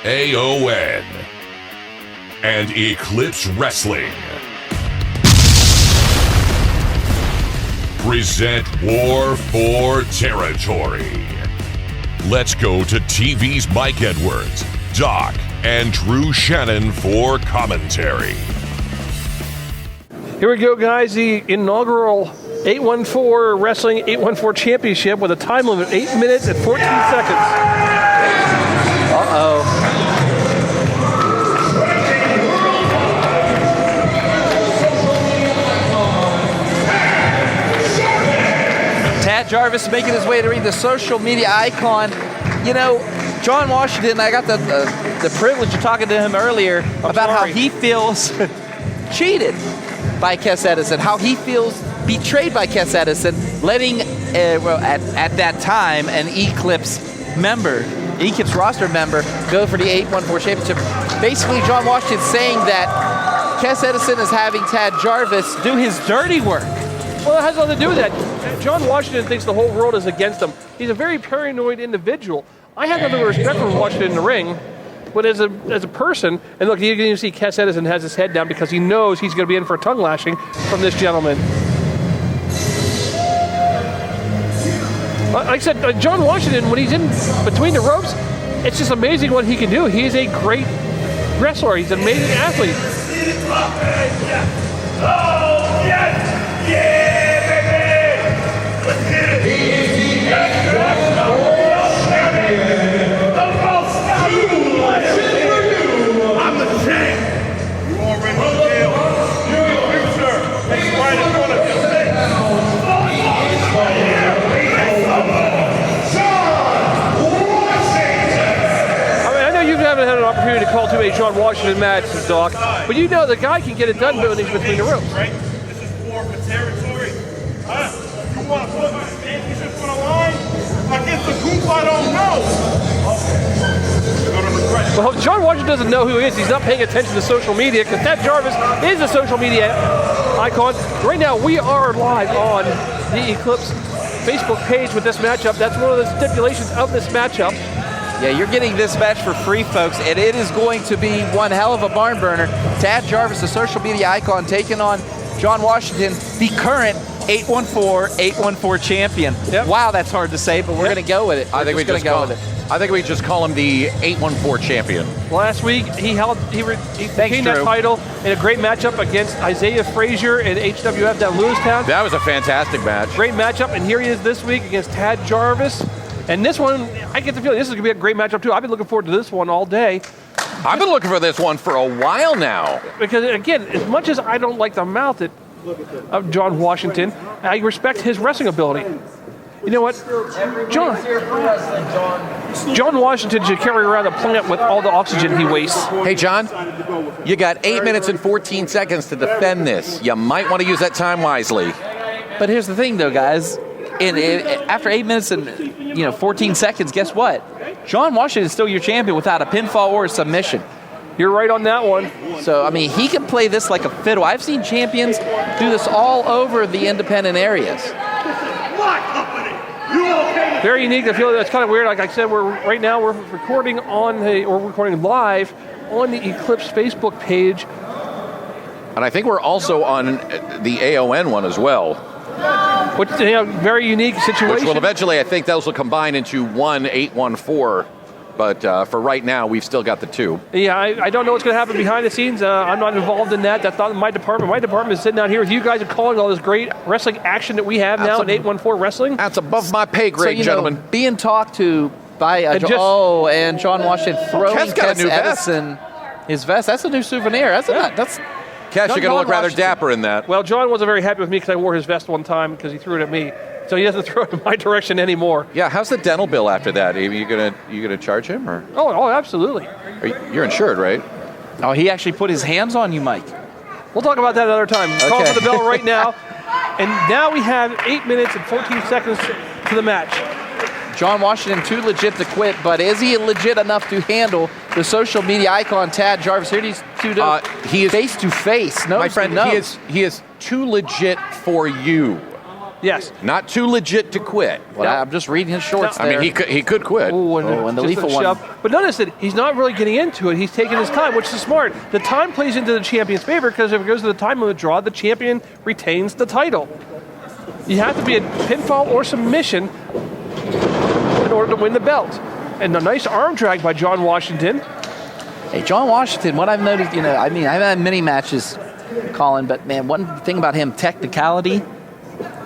AON, and Eclipse Wrestling present War for Territory. Let's go to TV's Mike Edwards, Doc, and Drew Shannon for commentary. Here we go, guys. The inaugural 814 Wrestling 814 Championship with a time limit of 8 minutes and 14 seconds. Uh-oh. Tad Jarvis making his way to ring, the social media icon. You know, John Washington, I got the privilege of talking to him earlier about how he feels cheated by Kes Edison, how he feels betrayed by Kes Edison, letting, at that time, an Eclipse roster member, go for the 814 championship. Basically, John Washington saying that Kes Edison is having Tad Jarvis do his dirty work. Well, it has nothing to do with that. John Washington thinks the whole world is against him. He's a very paranoid individual. I have nothing but respect for Washington in the ring, but as a person, and look, you can see Kes Edison has his head down because he knows he's going to be in for a tongue lashing from this gentleman. Like I said, John Washington, when he's in between the ropes, it's just amazing what he can do. He is a great wrestler. He's an amazing athlete. Oh, yes! Yeah, baby! Let's get it! He is the world champion! The most I'm the champ! You already know. You, sir. That's right in front of you. You haven't had an opportunity to call to a John Washington match, Doc, but you know the guy can get it done when he's between the ropes. Right? This is war for territory. You want to put my championship on the line against a group I don't know? You're going to regret it. Well, John Washington doesn't know who he is. He's not paying attention to social media because Tad Jarvis is a social media icon. Right now, we are live on the Eclipse Facebook page with this matchup. That's one of the stipulations of this matchup. Yeah, you're getting this match for free, folks, and it is going to be one hell of a barn burner. Tad Jarvis, the social media icon, taking on John Washington, the current 814 champion. Yep. Wow, that's hard to say, but we're going to go with it. I think we just call him the 814 champion. Last week, he gained that title in a great matchup against Isaiah Frazier and HWF down Lewistown. That was a fantastic match. Great matchup, and here he is this week against Tad Jarvis. And this one, I get the feeling this is going to be a great matchup, too. I've been looking forward to this one all day. I've been looking for this one for a while now. Because, again, as much as I don't like the mouth of John Washington, I respect his wrestling ability. You know what? John Washington should carry around a plant with all the oxygen he wastes. Hey, John, you got 8 minutes and 14 seconds to defend this. You might want to use that time wisely. But here's the thing, though, guys. After 8 minutes and 14 seconds, guess what? John Washington is still your champion without a pinfall or a submission. You're right on that one. So, I mean, he can play this like a fiddle. I've seen champions do this all over the independent areas. Very unique. I feel that's kind of weird. Like I said, we're recording recording live on the Eclipse Facebook page. And I think we're also on the AON one as well. Which is a very unique situation. Which will eventually, I think those will combine into one 814. But for right now, we've still got the two. Yeah, I don't know what's going to happen behind the scenes. I'm not involved in that. That's not my department. My department is sitting down here with you guys and calling all this great wrestling action that we have now in 814 Wrestling. That's above my pay grade, gentlemen. Being talked to by and John Washington throwing Kes Edison his vest. That's a new souvenir. That's Kes, you're going to look rather dapper in that. Well, John wasn't very happy with me because I wore his vest one time because he threw it at me. So he doesn't throw it in my direction anymore. Yeah, how's the dental bill after that? Are you gonna charge him or? Oh, absolutely. You're insured, right? Oh, he actually put his hands on you, Mike. We'll talk about that another time. Okay. Call for the bell right now. And now we have 8 minutes and 14 seconds to the match. John Washington too legit to quit, but is he legit enough to handle the social media icon Tad Jarvis? Here these two he is face to face. No, my friend, he is too legit for you. Yes. Not too legit to quit. Well, I'm just reading his shorts I there. mean, he could quit. Ooh, and the just lethal a one. shove. But notice that he's not really getting into it. He's taking his time, which is smart. The time plays into the champion's favor because if it goes to the time limit draw, the champion retains the title. You have to be a pinfall or submission in order to win the belt. And a nice arm drag by John Washington. Hey, John Washington, what I've noticed, I haven't had many matches, Colin, but man, one thing about him, technicality,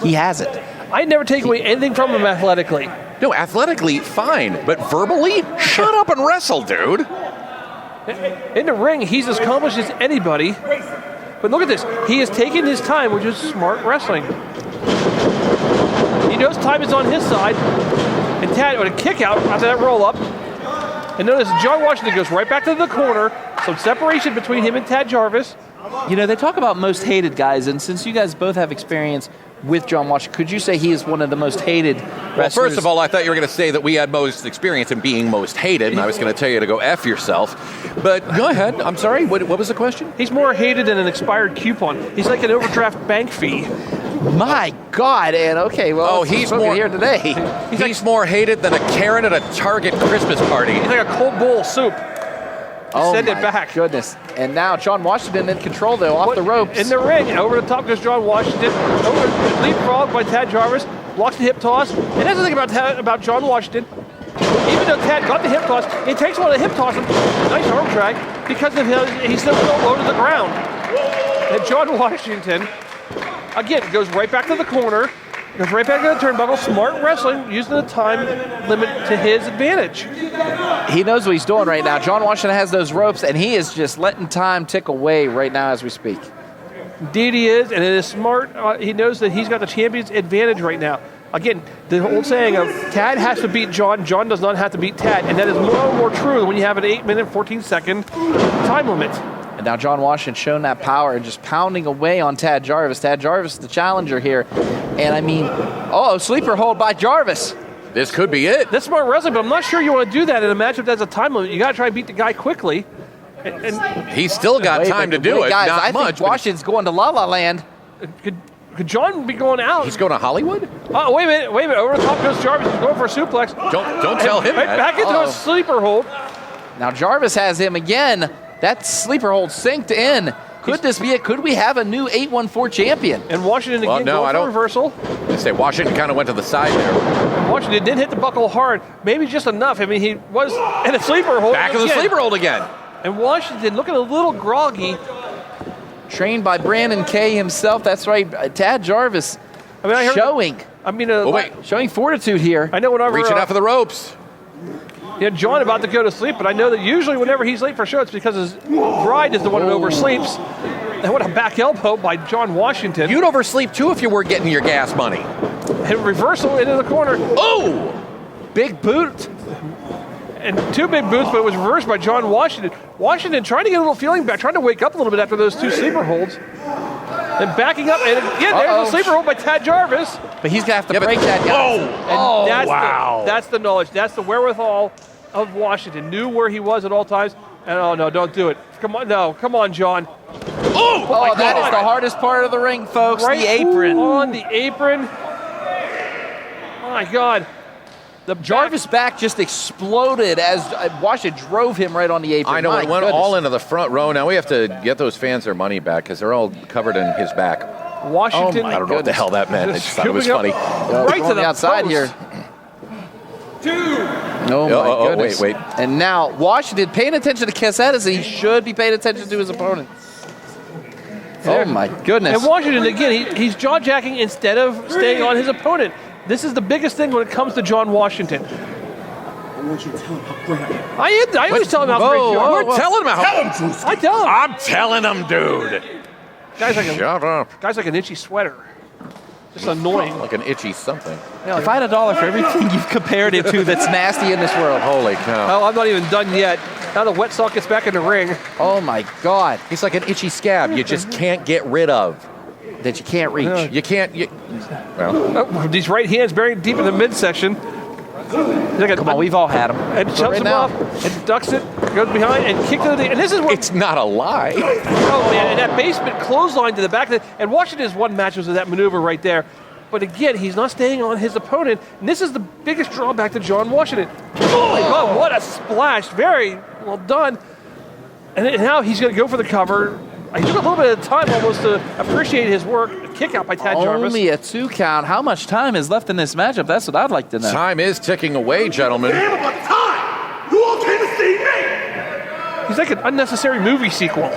he has it. I'd never take away anything from him athletically. No, athletically, fine. But verbally, shut up and wrestle, dude. In the ring, he's as accomplished as anybody. But look at this. He is taking his time, which is smart wrestling. He knows time is on his side. And Tad with a kick out after that roll up. And notice John Washington goes right back to the corner. Some separation between him and Tad Jarvis. They talk about most hated guys, and since you guys both have experience with John Washington, could you say he is one of the most hated wrestlers? Well, first of all, I thought you were going to say that we had most experience in being most hated, and I was going to tell you to go F yourself. But go ahead. I'm sorry. What was the question? He's more hated than an expired coupon. He's like an overdraft bank fee. My God, and okay, well, he's more here today. He's more hated than a Karen at a Target Christmas party. He's like a cold bowl of soup. Send it back. Goodness. And now John Washington in control, though, off the ropes. In the ring, over the top goes John Washington. Over leapfrog by Tad Jarvis. Blocks the hip toss. And that's the thing about John Washington. Even though Tad got the hip toss, he takes one of the hip tosses. Nice arm drag because of he's still low to the ground. And John Washington, again, goes right back to the corner. Goes right back to the turnbuckle. Smart wrestling, using the time limit to his advantage. He knows what he's doing right now. John Washington has those ropes, and he is just letting time tick away right now as we speak. Indeed he is, and it is smart. He knows that he's got the champion's advantage right now. Again, the old saying of Tad has to beat John, John does not have to beat Tad, and that is more and more true when you have an 8-minute, 14-second time limit. And now John Washington showing that power and just pounding away on Tad Jarvis. Tad Jarvis, the challenger here. And I mean, sleeper hold by Jarvis. This could be it. That's smart wrestling, but I'm not sure you want to do that in a matchup that's a time limit. You got to try and beat the guy quickly. And he's still got time to do it. Guys, not I much. think Washington's going to La La Land. Could John be going out? He's going to Hollywood? Oh, wait a minute. Over the top goes Jarvis. He's going for a suplex. Don't tell him that. Back into a sleeper hold. Now Jarvis has him again. That sleeper hold synced in. Could this be it? Could we have a new 814 champion? And Washington again going for reversal. I say Washington kind of went to the side there. Washington did hit the buckle hard. Maybe just enough. I mean, he was in a sleeper hold. Back in the sleeper hold again. And Washington looking a little groggy. Trained by Brandon Kay himself. That's right. Tad Jarvis showing fortitude here. I know whenever reaching out for the ropes. Yeah, John about to go to sleep, but I know that usually whenever he's late for a show, it's because his bride is the one that oversleeps. And what a back elbow by John Washington. You'd oversleep too if you were getting your gas money. And reversal into the corner. Oh! Big boot. And two big boots, but it was reversed by John Washington. Washington trying to get a little feeling back, trying to wake up a little bit after those two sleeper holds. And backing up, and again, there's a sleeper hold by Tad Jarvis. But he's going to have to break that down. That's the knowledge. That's the wherewithal of Washington. Knew where he was at all times. And oh, no, don't do it. Come on, John. Oh, that is the hardest part of the ring, folks, right the apron. On the apron. My God. The Jarvis' back just exploded as Washington drove him right on the apron. I know, it went all into the front row. Now we have to get those fans their money back because they're all covered in his back. Washington. I don't know what the hell that meant. I just thought it was funny. Right to the outside here. Oh, my goodness. Wait. And now Washington paying attention to Cassette as he should be paying attention to his opponent. Oh, my goodness. And Washington, again, he's jaw-jacking instead of staying on his opponent. This is the biggest thing when it comes to John Washington. I want you to tell him how great I am. I always tell him how great you are. We're telling him how. Tell him, Drewski. I tell him. I'm telling him, dude. Shut up. Guy's like an itchy sweater. Just annoying. Like an itchy something. If I had $1 for everything you've compared it to that's nasty in this world. Holy cow. Oh, I'm not even done yet. Now the wet sock gets back in the ring. Oh, my God. He's like an itchy scab you just can't get rid of. That you can't reach. You can't. These right hands buried deep in the midsection. Come on, we've all had them. And jumps him off and ducks it, goes behind and kicks it. And this is what. It's not a lie. Oh, man. And that basement clothesline to the back. And Washington's one match was with that maneuver right there. But again, he's not staying on his opponent. And this is the biggest drawback to John Washington. Oh my God, what a splash. Very well done. And now he's going to go for the cover. He took a little bit of time almost to appreciate his work. A kick out by Tad Jarvis. Only a 2 count. How much time is left in this matchup? That's what I'd like to know. Time is ticking away, gentlemen. Damn about the time! You all came to see me! He's like an unnecessary movie sequel.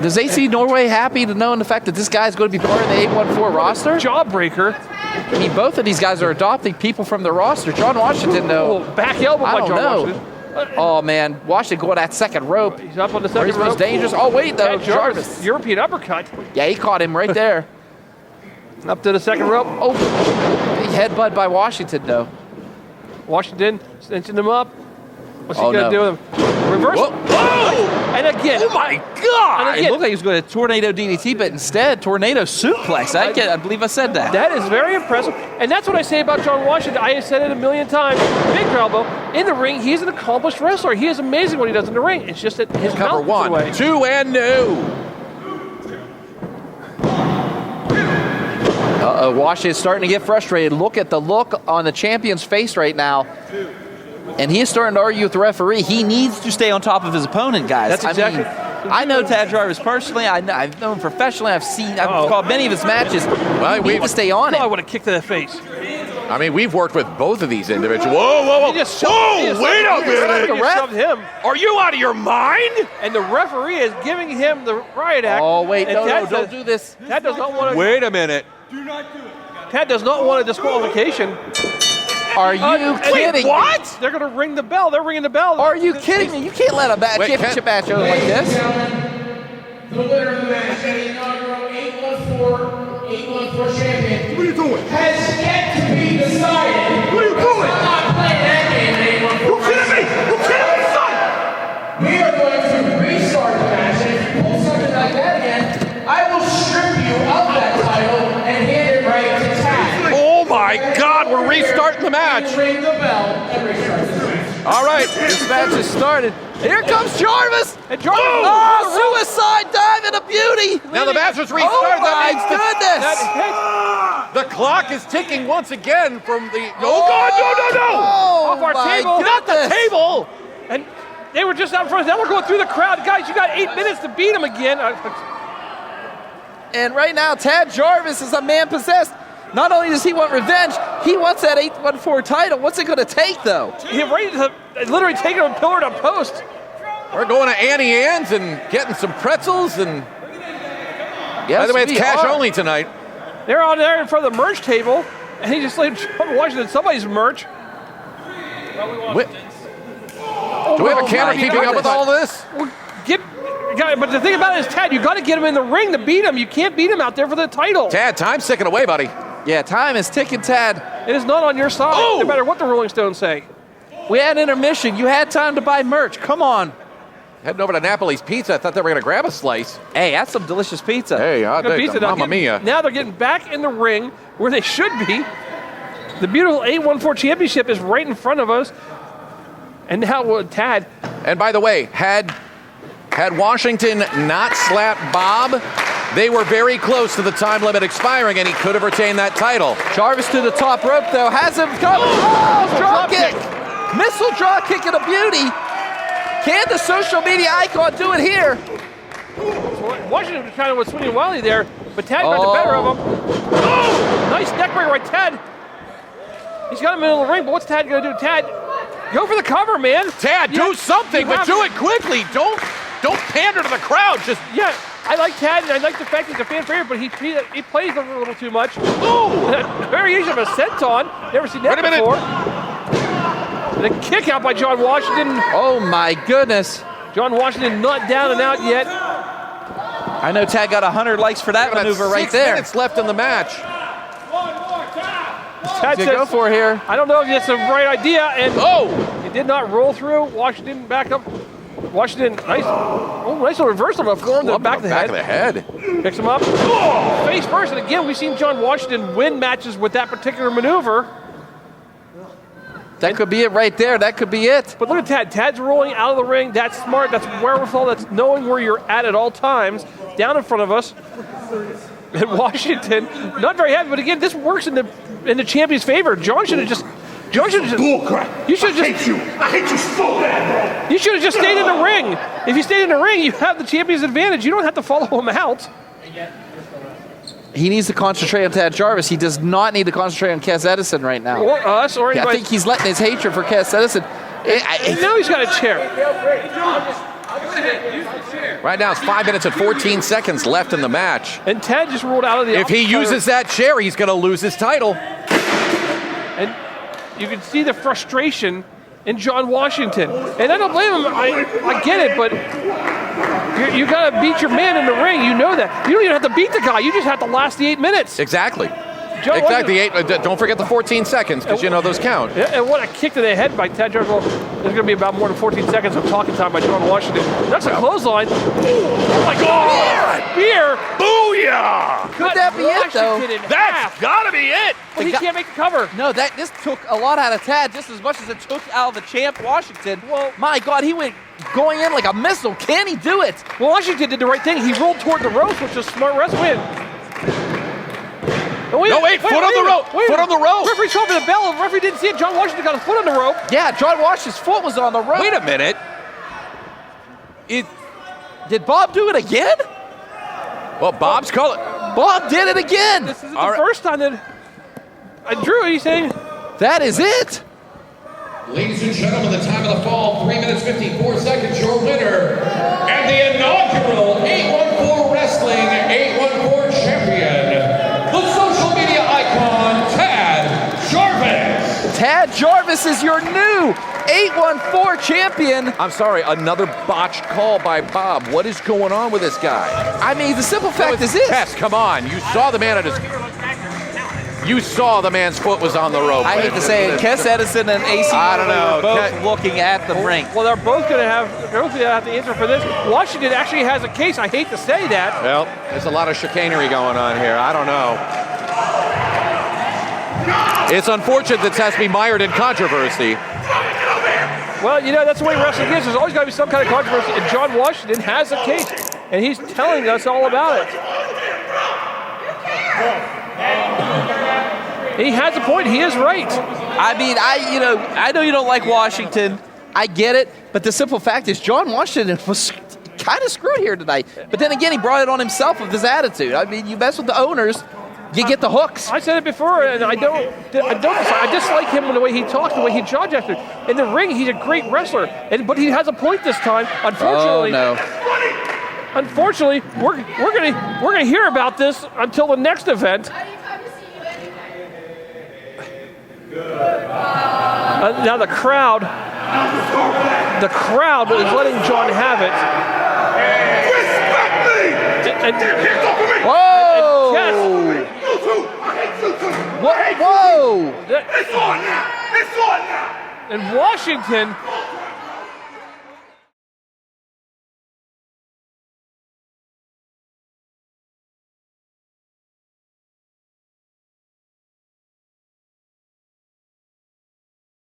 Does AC Norway happy to knowing the fact that this guy's going to be part of the 814 roster? Jawbreaker. I mean, both of these guys are adopting people from the roster. John Washington, though. Oh, back elbow I by don't John know. Washington. Oh, man. Washington going that second rope. He's up on the Where's second his most rope. dangerous? Oh, wait, though. Tad Jarvis. European uppercut. Yeah, he caught him right there. Up to the second rope. Oh, big headbutt by Washington, though. Washington cinching him up. What's he Oh, going to no. do with him? Reverse. Whoa. Oh! And again. Oh my And God! It again, looked like he was going to tornado DDT, but instead, tornado suplex. I believe I said that. that is very impressive. And that's what I say about John Washington. I have said it a million times. Big elbow. In the ring, he's an accomplished wrestler. He is amazing what he does in the ring. It's just that his Cover mouth is away. 1, 2, and no. Washington's starting to get frustrated. Look at the look on the champion's face right now. And he is starting to argue with the referee. He needs to stay on top of his opponent, guys. That's exactly- I know Tad Jarvis personally. I've known him professionally. I've called many of his matches. Well, We need to stay on Oh, I it. would have kicked to the face. I mean, we've worked with both of these individuals. Whoa, whoa, whoa. He just shoved- he Whoa, just wait shoved- a he just minute. shoved- he just shoved him. Are you out of your mind? And the referee is giving him the riot act. Oh, wait. And No, Tad don't says- do this. Tad does not want to. Wait a minute. Tad does not want a disqualification. Are you kidding? What? They're going to ring the bell. They're ringing the bell. Are you kidding me? You can't let a Wait, championship match over like this. The winner of the match, the inaugural 814 champion, What are you doing? has yet to be decided. What are you doing? I'm not playing that game in You 814. kidding me? You kidding me, son? We are going to restart the match, and if you pull something like that again, I will strip you of that title and hand it right to Tad. Oh my God, we're restarting the match. Ring the bell and restart the match. All right. This match has started. Here comes Jarvis. And Jarvis. Oh, suicide dive and a beauty. Now the match is Oh, restarted. my That means goodness. the clock is ticking once again from the. Oh God, no, no, no! Oh, Off our my table. Not the goodness. table. And they were just out front. Now we're going through the crowd. Guys, you got 8 minutes to beat him again. And right now, Tad Jarvis is a man possessed. Not only does he want revenge, he wants that 814 title. What's it going to take, though? He's ready to literally take him pillar to post. We're going to Annie Ann's and getting some pretzels. And Yes, by the way, it's we cash are. only tonight. They're on there in front of the merch table, and he just like Washington somebody's merch. Wait, do we have a camera my keeping up with goodness. all this? But the thing about it is, Tad, you got to get him in the ring to beat him. You can't beat him out there for the title. Tad, time's ticking away, buddy. Yeah, time is ticking, Tad. It is not on your side, Oh! no matter what the Rolling Stones say. We had intermission. You had time to buy merch. Come on. Heading over to Napoli's Pizza. I thought they were going to grab a slice. Hey, that's some delicious pizza. Hey, I'll Good take pizza. the Now Mamma Mia. Now they're getting back in the ring where they should be. The beautiful 814 championship is right in front of us. And now Tad, And by the way, had Washington not slapped Bob, they were very close to the time limit expiring, and he could have retained that title. Jarvis to the top rope, though. Has him coming. Oh, drop drop kick. Missile draw kick and a beauty. Can the social media icon do it here? Washington kind of was swinging wildly there, but Tad got the better of him. Oh, nice neckbreaker by Tad. He's got him in the middle of the ring, but what's Tad going to do? Tad, go for the cover, man. Tad, Yeah, do something, you but have do to. it quickly. Don't pander to the crowd. Just Yeah, I like Tad, and I like the fact he's a fan favorite, but he plays a little too much. Ooh, that variation of a senton. Never seen that Wait a minute. before. And a kick out by John Washington. Oh, my goodness. John Washington not down and out yet. I know Tad got 100 likes for that got maneuver right 6 there. minutes left in the match. Tad To go says, for here. I don't know if that's the right idea, and Oh, it did not roll through. Washington back up. Washington, nice little reversal of form to the back of the head. Picks him up. Face first, and again, we've seen John Washington win matches with that particular maneuver. That could be it right there. That could be it. But look at Tad. Tad's rolling out of the ring. That's smart. That's wherewithal. That's knowing where you're at all times. Down in front of us. And Washington, not very happy, but again, this works in the champion's favor. John should have just. Bullcrap. You should just. I hate you so bad, bro. You should have just stayed in the ring. If you stayed in the ring, you have the champion's advantage. You don't have to follow him out. He needs to concentrate on Tad Jarvis. He does not need to concentrate on Kes Edison right now. Or us, or I anybody. think he's letting his hatred for Kes Edison. And now he's got a chair. Right now, it's 5 minutes and 14 seconds left in the match. And Ted just rolled out of the. If he uses that chair, he's going to lose his title. And you can see the frustration in John Washington. And I don't blame him. I get it, but you got to beat your man in the ring. You know that. You don't even have to beat the guy. You just have to last the 8 minutes. Exactly. John Exactly. Don't forget the 14 seconds, because you know those count. And what a kick to the head by Ted Jarvis. Well, there's going to be about more than 14 seconds of talking time by John Washington. That's a clothesline. Oh my God! Spear! Booyah! Could that be it, though? That's got to be it. But he can't make the cover. No, this took a lot out of Tad, just as much as it took out of the champ Washington. Well, my God, he went going in like a missile. Can he do it? Well, Washington did the right thing. He rolled toward the ropes, which was smart wrestling. Wait, foot on the rope. Foot on the rope. Referee's calling for the bell. The referee didn't see it. John Washington got his foot on the rope. Yeah, John Washington's foot was on the rope. Wait a minute. Did Bob do it again? Well, Bob's calling. Bob did it again. This isn't the first time that Drew, he's saying. That is it. Ladies and gentlemen, the time of the fall, 3 minutes 54 seconds, your winner, and the inaugural 814 Wrestling 814 champion, the social media icon, Tad Jarvis. Tad Jarvis is your new 814 champion. I'm sorry, another botched call by Bob. What is going on with this guy? I mean, the simple fact is this. Tess, come on. You saw the man at his... You saw the man's foot was on the rope. I hate to say it, Kes Edison and AC I don't know. were both looking at the ring. Well, they're both going to have to answer for this. Washington actually has a case. I hate to say that. Well, there's a lot of chicanery going on here. I don't know. It's unfortunate that this has to be mired in controversy. Well, you know, that's the way wrestling is. There's always got to be some kind of controversy. And John Washington has a case. And he's telling us all about it. He has a point. He is right. I mean, I know you don't like Washington. I get it. But the simple fact is John Washington was kind of screwed here tonight. But then again, he brought it on himself with his attitude. I mean, you mess with the owners, you get the hooks. I said it before, and I dislike him in the way he talks, the way he jaw gestures. In the ring, he's a great wrestler, but he has a point this time. Unfortunately, oh, no. Unfortunately, we're gonna hear about this until the next event. Now the crowd is letting John have it. Respect me! Hands off of me! Whoa! Whoa! It's on now! It's on now! And Washington